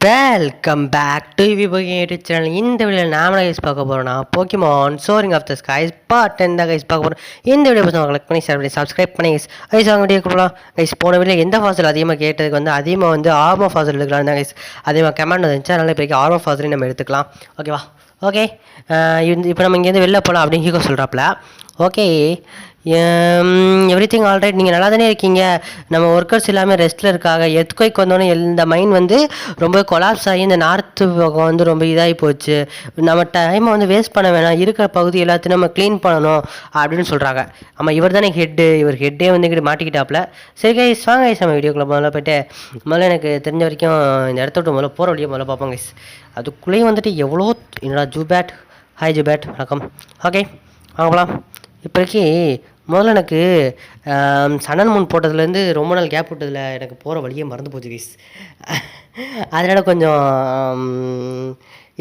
Welcome back to YouTube channel. இந்த வீடியோவில் நாம கைஸ் பார்க்க போகிறோம்னா Pokemon soaring of the skies part 10 தான் கைஸ் பார்க்க போகிறோம். இந்த வீடியோ பற்றி கிளிக் பண்ணி ஷேர் பண்ணி சப்ஸ்கிரைப் பண்ணி கைஸ் அவங்க வீடியோ கொடுக்கலாம். கைஸ் போன வீடியோ எந்த ஃபாசல் அதிகமாக கேட்டதுக்கு அதிகமாக ஆர்மோ ஃபாசல் எடுக்கலாம் தான் கைஸ் அதிகமாக கமெண்ட் வந்துச்சு. அதனால் இப்போ ஆர்மோ ஃபாசலையும் நம்ம எடுத்துக்கலாம். ஓகேவா? ஓகே, இப்போ நம்ம இங்கேருந்து வெளில போகலாம் அப்படின்னு ஹீகோ சொல்கிறாப்புல. ஓகே, எவ்ரி திங் ஆல்ரைட், நீங்கள் நல்லா தானே இருக்கீங்க. நம்ம ஒர்க்கர்ஸ் எல்லாமே ரெஸ்ட்டில் இருக்காங்க. எர்த்குவைக் வந்தோடனே இந்த மைன் ரொம்ப கொலாப்ஸ் ஆகி இந்த நார்த்து பக்கம் ரொம்ப இதாகி போச்சு. நம்ம டைமை வேஸ்ட் பண்ண வேணாம், இருக்கிற பகுதி எல்லாத்தையும் நம்ம க்ளீன் பண்ணணும் அப்படின்னு சொல்கிறாங்க. ஆமாம், இவர் தானே ஹெட்டு. இவர் ஹெட்டே இங்கிட்டு மாட்டிக்கிட்டாப்புல. சரி கைஸ், வாங்க கைஸ் நம்ம வீடியோக்குள்ள முதல்ல போய்ட்டு முதல்ல எனக்கு தெரிஞ்ச வரைக்கும் இந்த இடத்த விட்டு முதல்ல போகிற வழியை முதல்ல பார்ப்போம் கைஸ். அதுக்குள்ளேயும் எவ்வளோ என்னடா ஜூபேட். ஹாய் ஜூபேட், வணக்கம். ஓகே வாங்க போகலாம். இப்போதைக்கு முதல்ல எனக்கு சனன் முன் போட்டதுலேருந்து ரொம்ப நாள் கேப் விட்டதில் எனக்கு போகிற வழியே மறந்து போச்சு கைஸ். அதனால் கொஞ்சம்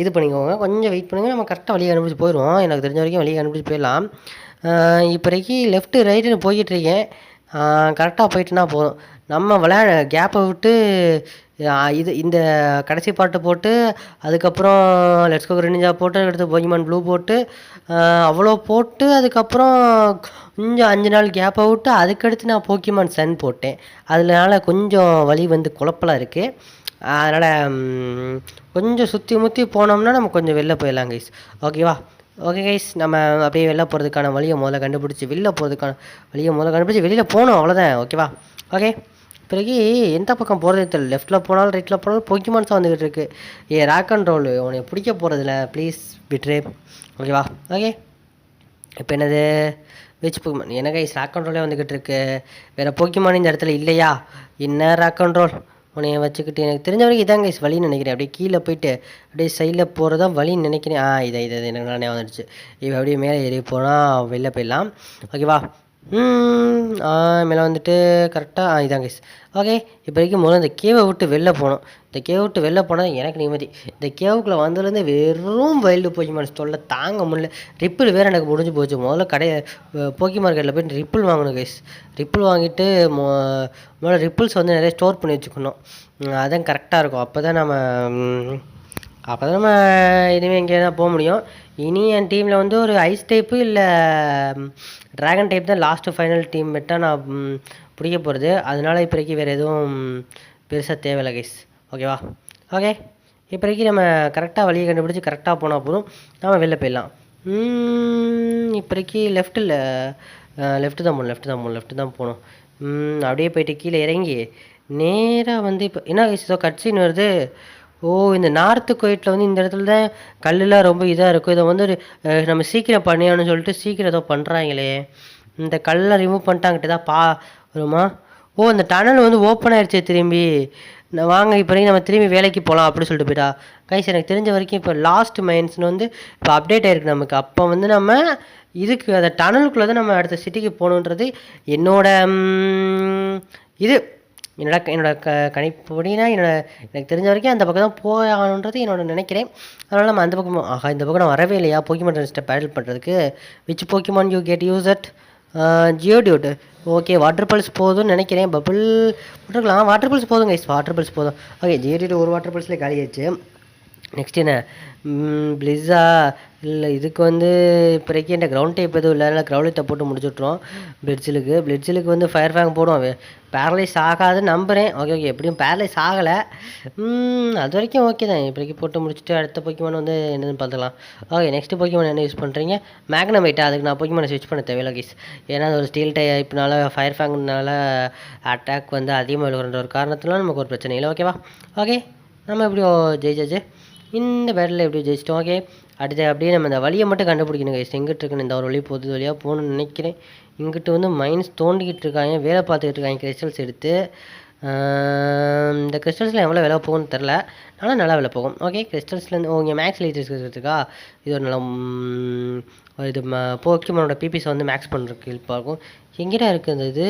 இது பண்ணிக்கோங்க, கொஞ்சம் வெயிட் பண்ணுங்கள். நம்ம கரெக்டாக வழியை கண்டுபிடிச்சி போயிடுவோம். எனக்கு தெரிஞ்ச வரைக்கும் வழியை கண்டுபிடிச்சி போயிடலாம். இப்போதைக்கு லெஃப்ட்டு ரைட்டுன்னு போய்கிட்ருக்கேன். கரெக்டாக போயிட்டுனா போதும். நம்ம கேப்பை விட்டு இந்த கடைசி பாட்டு போட்டு அதுக்கப்புறம் லெட்ஸ் கோ ரெனிஞ்சா போட்டு அடுத்து போகிமான் ப்ளூ போட்டு அவ்வளோ போட்டு அதுக்கப்புறம் கொஞ்சம் 5 நாள் கேப்பை விட்டு அதுக்கடுத்து நான் போக்கிமான் சன் போட்டேன். அதனால கொஞ்சம் வழி குழப்பலாம் இருக்குது. அதனால் கொஞ்சம் சுற்றி முற்றி போனோம்னா நம்ம கொஞ்சம் வெளில போயிடலாம் கைஸ். ஓகேவா? ஓகே கைஸ், நம்ம அப்படியே வெளில போகிறதுக்கான வழியை முதல்ல கண்டுபிடிச்சி வெளியில் கண்டுபிடிச்சி வெளியில் போகணும், அவ்வளோதான். ஓகேவா? ஓகே, பிறகு எந்த பக்கம் போகிறதே தெரியல. லெஃப்ட்டில் போனாலும் ரைட்டில் போனாலும் போக்கிமான்ஸாக வந்துக்கிட்டு இருக்குது. ராக் அண்ட் ரோல் உன்னை பிடிக்க போகிறதில்ல, ப்ளீஸ் விட்ரு. ஓகேவா? ஓகே, இப்போ என்னது வெச் போக்கிமான் என்ன கைஸ் ராக் அண்ட் ரோலே வந்துக்கிட்டு இருக்கு. வேறு போக்கிமான் இந்த இடத்துல இல்லையா? என்ன ராக் அண்ட் ரோல் உன்னைய வச்சுக்கிட்டு எனக்கு தெரிஞ்ச வரைக்கும் இதான் கைஸ் வழின்னு நினைக்கிறேன். அப்படியே கீழே போயிட்டு அப்படியே சைடில் போகிறதான் வழின்னு நினைக்கிறேன். இதை எனக்கு நானே வந்துடுச்சு. இப்போ அப்படியே மேலே ஏறி போனால் வெளில போயிடலாம். ஓகேவா? மேலே கரெக்டாக இதான் கைஸ். ஓகே, இப்போதைக்கு முதல்ல இந்த கேவை விட்டு வெளில போகணும். இந்த கேவை விட்டு வெளில போனால் எனக்கு நிம்மதி. இந்த கேவுக்குள்ளே வந்ததுலேருந்து வெறும் வைல்டு போக்கிமான்ஸ் தொல்லை தாங்க முடியல. ரிப்பிள் வேறு எனக்கு முடிஞ்சு போச்சு. முதல்ல போக்கி மார்க்கெட்டில் போய்ட்டு ரிப்பிள் வாங்கணும் கைஸ். ரிப்பிள் வாங்கிட்டு முதல்ல ரிப்பிள்ஸ் நிறைய ஸ்டோர் பண்ணி வச்சுக்கணும். அதான் கரெக்டாக இருக்கும். அப்போ தான் நம்ம இனிமேல் எங்கேயா தான் போக முடியும். இனி என் டீமில் ஒரு ஐஸ் டைப்பு இல்லை ட்ராகன் டைப் தான் லாஸ்ட்டு ஃபைனல் டீம் மெட்டாக நான் பிடிக்க போகிறது. அதனால் இப்போதைக்கு வேறு எதுவும் பெருசாக தேவையில்லை கைஸ். ஓகேவா? ஓகே, இப்போதைக்கு நம்ம கரெக்டாக வழியை கண்டுபிடிச்சி கரெக்டாக போனால் போதும், நம்ம வெளில போயிடலாம். இப்போதைக்கு லெஃப்ட்டு தான் போகணும். அப்படியே போயிட்டு கீழே இறங்கி நேராக இப்போ என்ன கைஸ் ஏதோ கட்சின்னு வருது. இந்த நார்த்து கோயிட்டில் இந்த இடத்துல தான் கல்லுலாம் ரொம்ப இதாக இருக்கும். இதை நம்ம சீக்கிரம் பண்ணியான்னு சொல்லிட்டு சீக்கிரம் ஏதோ பண்ணுறாங்களே. இந்த கல்லெலாம் ரிமூவ் பண்ணிட்டாங்கிட்ட தான் வருமா? இந்த டனல் ஓப்பன் ஆகிடுச்சு திரும்பி. வாங்க இப்போ நம்ம திரும்பி வேலைக்கு போகலாம் அப்படின்னு சொல்லிட்டு போயிட்டா கைஸ். எனக்கு தெரிஞ்ச வரைக்கும் இப்போ லாஸ்ட் மைன்ஸ்னு இப்போ அப்டேட் ஆகிருக்கு நமக்கு. அப்போ நம்ம இதுக்கு அந்த டனலுக்குள்ளே தான் நம்ம அடுத்த சிட்டிக்கு போகணுன்றது என்னோட என்னோட கணிப்படினா எனக்கு தெரிஞ்ச வரைக்கும் அந்த பக்கம் தான் போகணுன்றது என்னோட நினைக்கிறேன். அதனால் நம்ம அந்த பக்கம் இந்த பக்கம் நான் வரவே இல்லையா போக்கிமான் ரெஸ்ட்டை பேட்டில் பண்ணுறதுக்கு. Which Pokemon you get use at Geodude. Okay, water pulse போதும்னு நினைக்கிறேன். பபிள் போட்டுருக்கலாம். வாட்டர் பல்ஸ் போதும் கைஸ், வாட்டர் பல்ஸ் போதும். ஓகே, ஜியோடியூட் ஒரு வாட்டர் பல்ஸ்லேயே காலியாச்சு. நெக்ஸ்ட் என்ன பிளிஸா இல்லை. இதுக்கு இப்போதைக்கு என் கிரவுண்ட் டைப் எதுவும் இல்லை. அதனால் கிரவுலித்தை போட்டு முடிச்சுட்ருவோம். பிளிட்ஸிலுக்கு ஃபயர் ஃபேங் போடுவோம். பேரலைஸ் ஆகாதுன்னு நம்புகிறேன். ஓகே, எப்படியும் பேரலைஸ் ஆகலை. அது வரைக்கும் ஓகே தான். இப்போதைக்கு போட்டு முடிச்சுட்டு அடுத்த போக்கிமான் என்னதுன்னு பார்த்துக்கலாம். ஓகே, நெக்ஸ்ட்டு போக்கிமான் என்ன யூஸ் பண்ணுறீங்க? மேக்னமைட்டா? அதுக்கு நான் போக்கிமானை ஸ்விட்ச் பண்ண தேவையில்லை கைஸ். ஏன்னா அது ஒரு ஸ்டீல் டைப்னால ஃபயர் ஃபேங்னால அட்டாக் அதிகமாக விழுகிற ஒரு காரணத்தினால நமக்கு ஒரு பிரச்சனை இல்லை. ஓகேவா? ஓகே, நம்ம எப்படியோ ஜெயிச்சாச்சு. இந்த பேட்டில் எப்படி ஜெயிச்சிட்டோம். ஓகே, அடுத்து அப்படியே நம்ம இந்த வழியை மட்டும் கண்டுபிடிக்கணும் கைஸ். எங்கிட்டு இருக்குன்னு இந்த ஒரு வழி பொது வழியாக போகணுன்னு நினைக்கிறேன். இங்கிட்டு மைன்ஸ் தோண்டிக்கிட்டு இருக்காங்க, வேலை பார்த்துக்கிட்டு இருக்காங்க கிறிஸ்டல்ஸ் எடுத்து. இந்த கிறிஸ்டல்ஸில் எவ்வளோ விலை போகும்னு தெரில, ஆனால் நல்லா விலை போகும். ஓகே, கிறிஸ்டல்ஸ்லேருந்து இங்கே மேக்ஸ் லைட்டர்ஸ் இருக்கா. இது ஒரு நல்ல இது போக்கிமானோட பிபிஸ் மேக்ஸ் பண்ணுறதுக்கு ஹெல்ப்பாக இருக்கும். எங்கிட்ட இருக்குது இது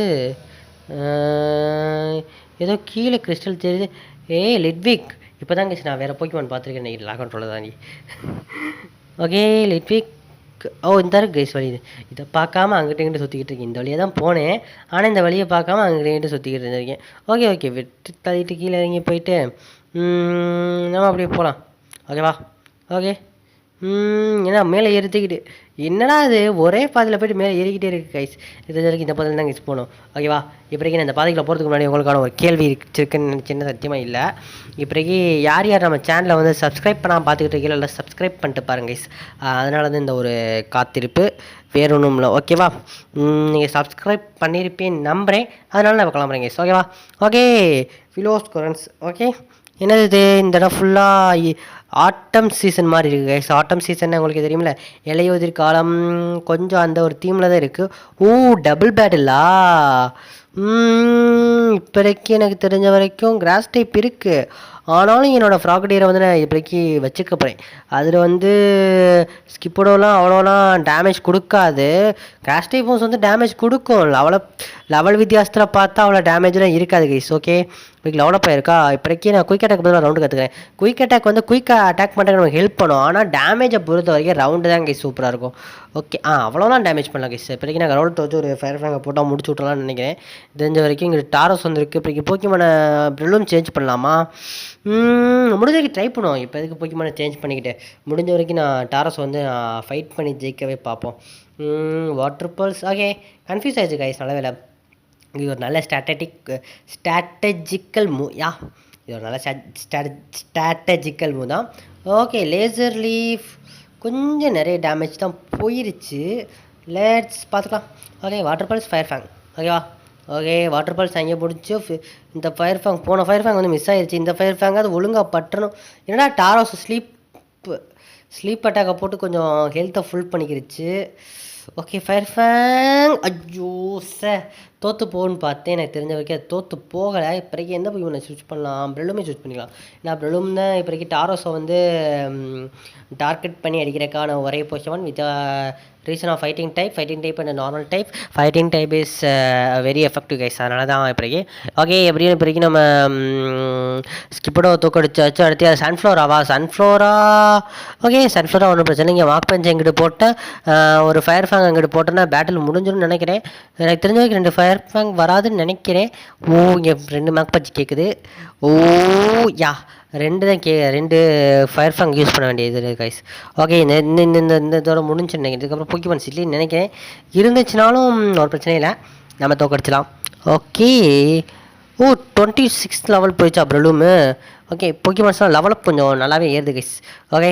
ஏதோ கீழே கிறிஸ்டல் தெரியுது. லிட்விக். இப்போ தான் கைஸ் நான் வேறு போக்கிமான் பார்த்துருக்கேன் நினைக்கிறேன். லாக் கண்ட்ரோலில் தான் நீ. ஓகே, லிட்விக். இந்த இருக்கு கைஸ் வழி. இதை பார்க்காம அங்கிட்ட இங்கிட்ட சுற்றிக்கிட்டு இருக்கேன். இந்த வழியாக தான் போனேன், ஆனால் இந்த வழியை பார்க்காம அங்கிட்ட இங்கிட்ட சுற்றிக்கிட்டு இருந்திருக்கேன். ஓகே, வெட்டு தள்ளிட்டு கீழே இறங்கி போயிட்டு நம்ம அப்படியே போகலாம். ஓகேவா? ஓகே. ஏன்னா மேலே ஏறிக்கிட்டு என்னடா அது ஒரே பாதையில் போய்ட்டு மேலே ஏறிக்கிட்டே இருக்குது கைஸ். இது வரைக்கும் இந்த பாதையில் தான் கைஸ் போகணும். ஓகேவா? இப்போதைக்கு நான் இந்த பாதைக்குள்ள போகிறதுக்கு முன்னாடி உங்களுக்கான ஒரு கேள்வி இருக்குன்னு நினச்சின்னு சத்தியமாக இல்லை. இப்போதைக்கு யார் யார் நம்ம சேனலை வந்து சப்ஸ்கிரைப் பண்ணாமல் பார்த்துக்கிட்டு இருக்கீங்களோ இல்லை சப்ஸ்கிரைப் பண்ணிட்டு பாருங்க கைஸ். அதனால தான் இந்த ஒரு காத்திருப்பு, வேறு ஒன்றும் இல்லை. ஓகேவா? நீங்கள் சப்ஸ்கிரைப் பண்ணியிருப்பேன்னு நம்புகிறேன். அதனால நான் கிளம்புறேன் கைஸ். ஓகேவா? ஓகே ஃபிலோஸ் கொரன்ஸ். ஓகே, என்னது இது இந்த இடம் ஃபுல்லாக ஆட்டம் சீசன் மாதிரி இருக்குது கைஸ். ஆட்டம் சீசன் உங்களுக்கு தெரியுமில்ல, இலையுதிர் காலம், கொஞ்சம் அந்த ஒரு தீமில் தான் இருக்குது. டபுள் பேட்டிலா? இப்போதைக்கு எனக்கு தெரிஞ்ச வரைக்கும் கிராஸ் டைப் இருக்குது. ஆனாலும் என்னோடய ஃப்ராகடியரை வந்து நான் இப்போதைக்கு வச்சுக்க போகிறேன். அதில் வந்து ஸ்கிப்போடோலாம் அவ்வளோலாம் டேமேஜ் கொடுக்காது. கிராஸ் டைப்ஸ் வந்து டேமேஜ் கொடுக்கும். லெவல் வித்தியாசத்தில் பார்த்தா அவ்வளோ டேமேஜ்லாம் இருக்காது கைஸ். ஓகே, இப்போ லெவலப் ஆயிருக்கா. இப்போதைக்கு நான் குயிக் அட்டாக் பதிலாக ரவுண்டு கற்றுக்கிறேன். குயிக் அட்டாக் வந்து குயிக்காக அட்டாக் பண்ணுறதுக்கு நமக்கு ஹெல்ப் பண்ணும். ஆனால் டேமேஜை பொறுத்த வரைக்கும் ரவுண்டு தான் கைஸ் சூப்பராக இருக்கும். ஓகே, அவ்வளோதான் டேமேஜ் பண்ணலாம் கைஸ். இப்போதைக்கு நான் ரவுண்ட் வச்சு ஒரு ஃபயர் ஃபேங்கை போட்டால் முடிச்சு விட்றலாம்னு நினைக்கிறேன். தெரிஞ்ச வரைக்கும் இங்கே டாரஸ் வந்துருக்கு. இப்போதைக்கு போக்கிமான ப்ரிலும் சேஞ்ச் பண்ணலாமா? முடிஞ்ச வரைக்கும் ட்ரை பண்ணுவோம். இப்போ எதுக்கு போக்கிமான சேஞ்ச் பண்ணிக்கிட்டு, முடிஞ்ச வரைக்கும் நான் டாரஸ் வந்து ஃபைட் பண்ணி ஜெயிக்கவே பார்ப்போம். Water pulse. ஓகே, கன்ஃபியூஸ் ஆயிடுச்சு கைஸ். நல்ல வேலை, இது ஒரு நல்ல ஸ்ட்ராட்டஜிக்கல் மூவ். இது ஒரு நல்ல ஸ்ட்ராட்டஜிக்கல் மூவ் தான். ஓகே, லேசர் லீஃப் கொஞ்சம் நிறைய டேமேஜ் தான் போயிருச்சு. லெட்ஸ் பார்த்துக்கலாம். Okay, water pulse, fire FAANG. ஓகேவா? ஓகே, வாட்டர் பல்ஸ் அங்கே பிடிச்சி இந்த ஃபயர் ஃபேங், போன ஃபயர் ஃபேங் வந்து மிஸ் ஆயிடுச்சு. இந்த ஃபயர் ஃபேங் அது ஒழுங்காக பற்றணும். என்னடா டாரோஸ் ஸ்லீப் அட்டாக்கை போட்டு கொஞ்சம் ஹெல்த்தை ஃபுல் பண்ணிக்கிடுச்சு. Okay, fire fang. ஐயோ தோற்று போகுன்னு பார்த்தேன். எனக்கு தெரிஞ்ச வரைக்கும் அது தோற்று போகலை. இப்போதைக்கு எந்த போய் நான் சூஸ் பண்ணலாம்? ப்ரெலுமே சூஸ் பண்ணிக்கலாம். ஏன்னா ப்ரெலும் தான் இப்போதைக்கு டாரோஸை வந்து டார்கெட் பண்ணி அடிக்கிறதுக்கான ஒரே position with reason of fighting type and normal type. Fighting type is very effective guys. அதனால தான் இப்போதைக்கு ஓகே. எப்படியும் இப்போதைக்கு நம்ம ஸ்கிப்படோ தூக்கடிச்சாச்சு. அடுத்து அது சன்ஃப்ளோரா. ஓகே, சன்ஃப்ளோரா ஒன்றும் பிரச்சனை. இங்கே மார்க் பஞ்ச் எங்கிட்ட போட்டேன், ஒரு ஃபயர் ஃபேங் அங்கிட்ட போட்டேன்னா பேட்டில் முடிஞ்சிடும்னு நினைக்கிறேன். எனக்கு தெரிஞ்ச வரைக்கும் 2 ஃபயர் ஃபேங் வராதுன்னு நினைக்கிறேன். இங்கே 2 மார்க் பஞ்ச் கேட்குது. ரெண்டு ஃபயர் ஃபேங் யூஸ் பண்ண வேண்டியது கைஸ். ஓகே, இந்த இதோட முடிஞ்சு நினைக்கிறேன். இதுக்கப்புறம் போக்கிமான் சிட்டின்னு நினைக்கிறேன். இருந்துச்சுனாலும் ஒரு பிரச்சனை இல்லை, நம்ம தோக்கடிச்சலாம். ஓகே, 26th லெவல் போயிடுச்சா ப்ரெலூமு. ஓகே, போக்கிமான்ஸ்லாம் லெவலப் கொஞ்சம் நல்லாவே ஏறுது கைஸ். ஓகே,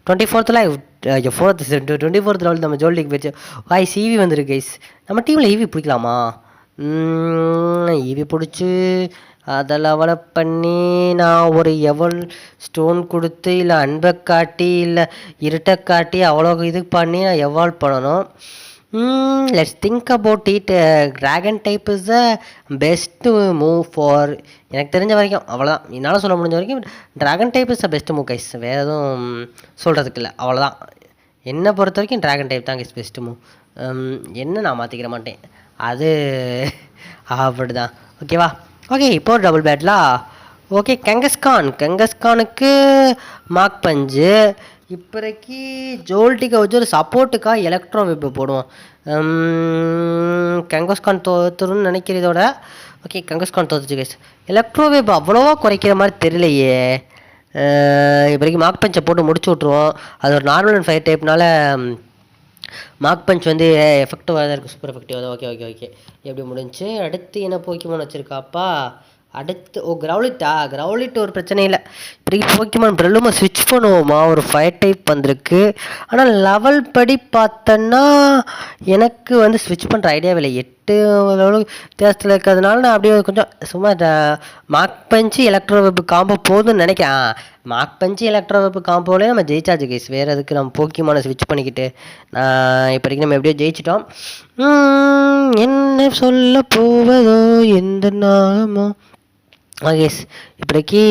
24th லெவல் நம்ம ஜோல்டிக்கு போயிடுச்சு. ஈவி வந்துருக்கு கைஸ். நம்ம டீமில் ஈவி பிடிக்கலாமா? ஈவி பிடிச்சி அதை லெவலப் பண்ணி நான் ஒரு எவல் ஸ்டோன் கொடுத்து இல்லை அன்பை காட்டி இல்லை இருட்டை காட்டி அவ்வளோ இது பண்ணி நான் எவால்வ் பண்ணணும். Let's think about it. Dragon type is the best move for எனக்கு தெரிஞ்ச வரைக்கும். அவ்வளோதான் என்னால் சொல்ல முடிஞ்ச வரைக்கும். Dragon type is the best move guys. வேறு எதுவும் சொல்கிறதுக்கு இல்லை. அவ்வளோதான், என்னை பொறுத்த வரைக்கும் ட்ராகன் டைப் தான் கைஸ் பெஸ்ட்டு மூவ். என்ன நான் மாற்றிக்கிற மாட்டேன், அது அப்படி தான். ஓகேவா? ஓகே, இப்போ டபுள் பேட்லா. ஓகே, கங்கஸ்கானுக்கு மார்க் பஞ்சு. இப்போதைக்கு ஜோல்டிக்கை வச்சு ஒரு சப்போர்ட்டுக்காக எலக்ட்ரோ வெப்பு போடுவோம். கங்கஸ்கான் தோத்துருன்னு நினைக்கிறதோட ஓகே, கங்கஸ்கான் தோத்துச்சு கைஸ். எலக்ட்ரோ வெப் அவ்வளோவா குறைக்கிற மாதிரி தெரியலையே. இப்போதைக்கு மார்க் பஞ்சை போட்டு முடிச்சு விட்ருவோம். அது ஒரு நார்மல் அண்ட் 5 டைப்னால மார்க் பஞ்ச் வந்து எஃபெக்டிவாக தான் இருக்குது, சூப்பர் எஃபெக்டிவாக தான். ஓகே எப்படி முடிஞ்சு. அடுத்து என்ன போக்கிமான் வச்சுருக்காப்பா? அடுத்து கிரவுலிட் ஒரு பிரச்சனை இல்லை. இப்போதைக்கு போக்கிமான் ப்ரெலுமா ஸ்விட்ச் பண்ணுவோமா? ஒரு 5 டைப் வந்திருக்கு. ஆனால் லெவல் படி பார்த்தோன்னா எனக்கு வந்து ஸ்விட்ச் பண்ணுற ஐடியாவே இல்லை. 8 லெவலு வித்தியாசத்தில் இருக்கிறதுனால நான் அப்படியே கொஞ்சம் சும்மா மார்க் பஞ்சு எலக்ட்ரோ வெப் காம்போ போதும்னு நினைக்கிறேன். மார்க் பஞ்சு எலக்ட்ரோ வெப் காம்போலே நம்ம ஜெயிச்சாச்சு கைஸ். வேறு எதுக்கு நம்ம போக்கிமான ஸ்விட்ச் பண்ணிக்கிட்டு? இப்போதைக்கு நம்ம எப்படியோ ஜெயிச்சிட்டோம். என்ன சொல்ல போவதோ எந்த நாமோ. கேஸ் இப்போதைக்கு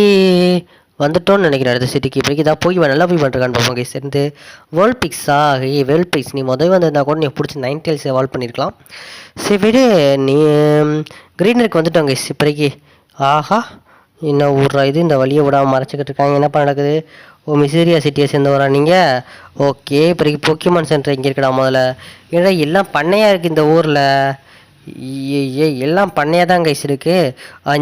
வந்துட்டோன்னு நினைக்கிறேன் அடுத்த சிட்டிக்கு. இப்போதைக்கு இதாக போய் நல்லா போய் பண்ணிருக்கான்னு பார்ப்போம் கேஸ். இருந்து வேர்ல்ட் பிக்ஸா? வேர்ல்ட் பிக்ஸ் நீ வந்திருந்தா கூட நீ பிடிச்சி 9 டைல்ஸ் எவால்வ் பண்ணியிருக்கலாம். சரி விடு, நீ க்ரீனருக்கு வந்துட்டோம் கேஸ். இப்போதைக்கு ஆஹா, என்ன ஊர்றா இது, இந்த வழியை விடாமல் மறைச்சிக்கிட்டு இருக்காங்க. என்னப்பா நடக்குது? மிசீரியா சிட்டியை சேர்ந்தவரா நீங்கள்? ஓகே, இப்போதைக்கு போக்கிமான் சென்டர் இங்கே இருக்கடா முதல்ல. ஏன்னா எல்லாம் பண்ணையாக இருக்குது இந்த ஊரில். எல்லாம் பண்ணையாக தான் கைஸ் இருக்குது.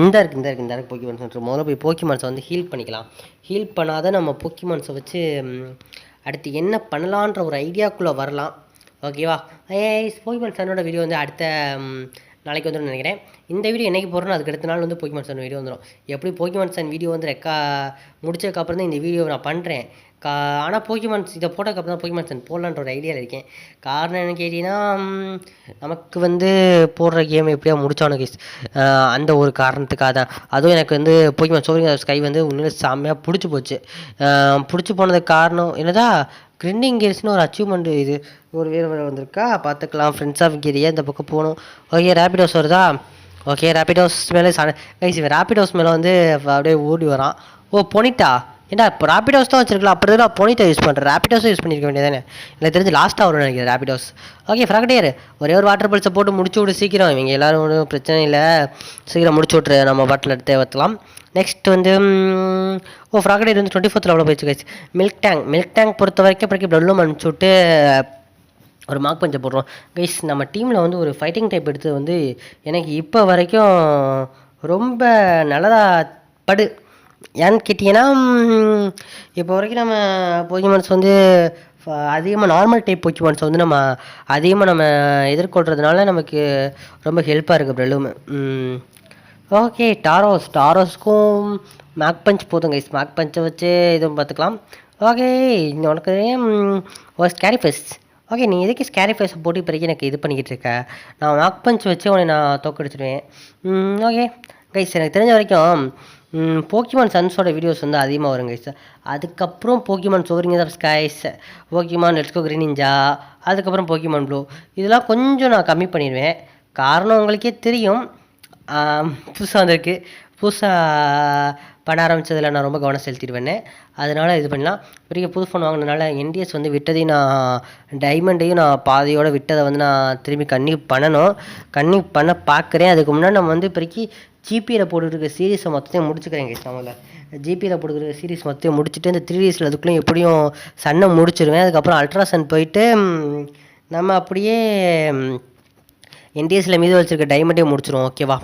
இந்த இருக்கு போக்கிமான்ஸ். முதல்ல போய் போக்கிமான்ஸை வந்து ஹீல் பண்ணிக்கலாம். ஹீல் பண்ணாதான் நம்ம போக்கிமான்ஸை வச்சு அடுத்து என்ன பண்ணலான்ற ஒரு ஐடியாக்குள்ளே வரலாம். ஓகேவா? போக்கிமான் சன்னோட வீடியோ வந்து அடுத்த நாளைக்கு வந்துடும் நினைக்கிறேன். இந்த வீடியோ என்றைக்கு போடுறோம் அதுக்கு அடுத்த நாள் வந்து போக்கிமான் சன் வீடியோ வந்துடும். எப்படி போக்கிமான் சன் வீடியோ வந்து முடிச்சதுக்கப்புறம் தான் இந்த வீடியோ நான் பண்ணுறேன். ஆனால் போக்கிமான்ஸ் இதை போட்டதுக்கப்புறம் தான் போக்கிமான் சன் போடலான்ற ஒரு ஐடியாவில் இருக்கேன். காரணம் என்ன கேட்டிங்கன்னா, நமக்கு வந்து போடுற கேம் எப்படியா முடிச்சானு கேஸ் அந்த ஒரு காரணத்துக்காக தான். அதுவும் எனக்கு வந்து போக்கிமான் சோரிங் ஸ்கை வந்து உண்மையிலே செம்மையாக பிடிச்சி போச்சு. பிடிச்சி போனதுக்கு காரணம் என்னதா கிரிண்டிங் கேர்ஸ்னு ஒரு அச்சீவ்மெண்ட் இது ஒரு வேறு வந்திருக்கா பார்த்துக்கலாம். ஃப்ரெண்ட்ஸ் ஆஃப் கேரியா இந்த பக்கம் போகணும். ஓகே ரேபிடோஸ் வருதா? ஓகே ரேபிடோஸ் மேலே கைஸ் ரேபிடோஸ் மேலே வந்து அப்படியே ஓடி வரான். ஓ பொனிட்டா ஏன்டா இப்போ ரேபிடோஸ் தான் வச்சிருக்கலாம். அப்புறம் தான் பொனிட்டை யூஸ் பண்ணுறேன். ரேபிடோஸும் யூஸ் பண்ணியிருக்க வேண்டியதானே. எனக்கு தெரிஞ்சு லாஸ்ட்டாக வரும்னு நினைக்கிறேன் ரேபிடோஸ். ஓகே ஃப்ராக்டியர் ஒரே ஒரு வாட்டர் பல்ஸை போட்டு முடிச்சு விடு சீக்கிரம். இவங்க எல்லோரும் ஒன்றும் பிரச்சனை இல்லை, சீக்கிரம் முடிச்சு விட்ரு. நம்ம பாட்டில் எடுத்து வைக்கலாம். நெக்ஸ்ட் வந்து ஃப்ராக்டியர் வந்து 24th லெவலில் போயிடுச்சு கைஸ். மில்க் டேங்க் பொறுத்த வரைக்கும் இப்போதைக்கு ப்ளூம் அனுப்பிச்சி விட்டு ஒரு மார்க் பஞ்சை போடுறோம் கைஸ். நம்ம டீமில் வந்து ஒரு ஃபைட்டிங் டைப் எடுத்து வந்து எனக்கு இப்போ வரைக்கும் ரொம்ப நல்லதாக படு. ஏன்னு கேட்டிங்கன்னா, இப்போ வரைக்கும் நம்ம போக்கிமான்ஸ் வந்து அதிகமாக நார்மல் டைப் போக்கிமான்ஸ் வந்து நம்ம அதிகமாக நம்ம எதிர்கொள்கிறதுனால நமக்கு ரொம்ப ஹெல்ப்பாக இருக்குது ப்ரெல்லும். ஓகே டாரோஸ்க்கும் மேக் பஞ்ச் போதும் கைஸ். மேக் பஞ்சை வச்சு இதுவும் பார்த்துக்கலாம். ஓகே உனக்கு ஒரு ஸ்கேரிஃபேஸ். ஓகே நீ எதுக்கு ஸ்கேரிஃபேஸை போட்டு இப்போதைக்கு எனக்கு இது பண்ணிக்கிட்டு இருக்க? நான் மேக் பஞ்ச் வச்சு உன்னை நான் தோக்கடிச்சிடுவேன். ஓகே கைஸ் எனக்கு தெரிஞ்ச வரைக்கும் போக்கிமான் சன்ஸோட வீடியோஸ் வந்து அதிகமாக வரும் கைஸ். அதுக்கப்புறம் Pokemon soaring of skies, Pokemon let's go green ninja, அதுக்கப்புறம் போக்கிமான் ப்ளூ இதெல்லாம் கொஞ்சம் நான் கம்மி பண்ணிடுவேன். காரணம் உங்களுக்கே தெரியும், புதுசாக வந்திருக்கு. புதுசாக பண்ண ஆரம்பித்ததில் நான் ரொம்ப கவனம் செலுத்திடுவேன்னு. அதனால் இது பண்ணலாம். பெரிய புது ஃபோன் வாங்கினதுனால என்டிஎஸ் வந்து விட்டதையும் நான் டைமண்டையும் நான் பாதையோடு விட்டதை வந்து நான் திரும்பி கன்னியூ பண்ண பார்க்குறேன். அதுக்கு முன்னாடி நம்ம வந்து இப்போதைக்கு ஜிபியில் போட்டுருக்க சீரீஸை மொத்தத்தையும் முடிச்சுக்கிறேன் கைஸ். நம்மள ஜிபியில் போட்டுக்கிற சீரீஸ் மொத்தத்தையும் முடிச்சுட்டு இந்த 3Dsல அதுக்குள்ளேயும் எப்படியும் சன்னை முடிச்சிடுவேன். அதுக்கப்புறம் அல்ட்ராசன் போயிட்டு நம்ம அப்படியே என்டிஎஸில் மீது வச்சுருக்க டைமண்டையும் முடிச்சிடுவோம். ஓகேவா?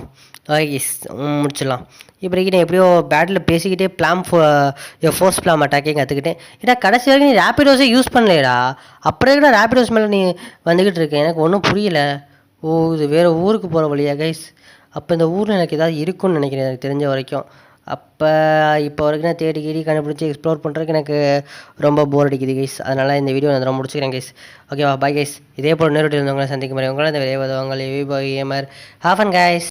எஸ் முடிச்சிடலாம். இப்போதைக்கு நான் எப்படியோ பேட்டில் பேசிக்கிட்டே ஃபோர்ஸ் பிளாம் அட்டாக்கே கற்றுக்கிட்டேன். ஏன்னா கடைசி வரைக்கும் நீ ரேபிடோஸே யூஸ் பண்ணலையடா. அப்படியே கூட ரேபிடோஸ் மேலே நீ வந்துக்கிட்டு இருக்கேன். எனக்கு ஒன்றும் புரியலை. இது வேறு ஊருக்கு போகிற வழியா கைஸ்? அப்போ இந்த ஊரில் எனக்கு ஏதாவது இருக்குன்னு நினைக்கிறேன் எனக்கு தெரிஞ்ச வரைக்கும். இப்போ வரைக்கும் நான் தேடி கண்டுபிடிச்சி எக்ஸ்ப்ளோர் பண்ணுறதுக்கு எனக்கு ரொம்ப போர் அடிக்குது கைஸ். அதனால் இந்த வீடியோ நான் முடிச்சுக்கிறேன் கைஸ். ஓகேவா? Bye guys. இதே போல் நேரடியில் இருந்தவங்களை சந்திக்கும் முறை உங்களை இந்த விரைவதவங்கள் கேமர் ஹாஃபன் கைஸ்.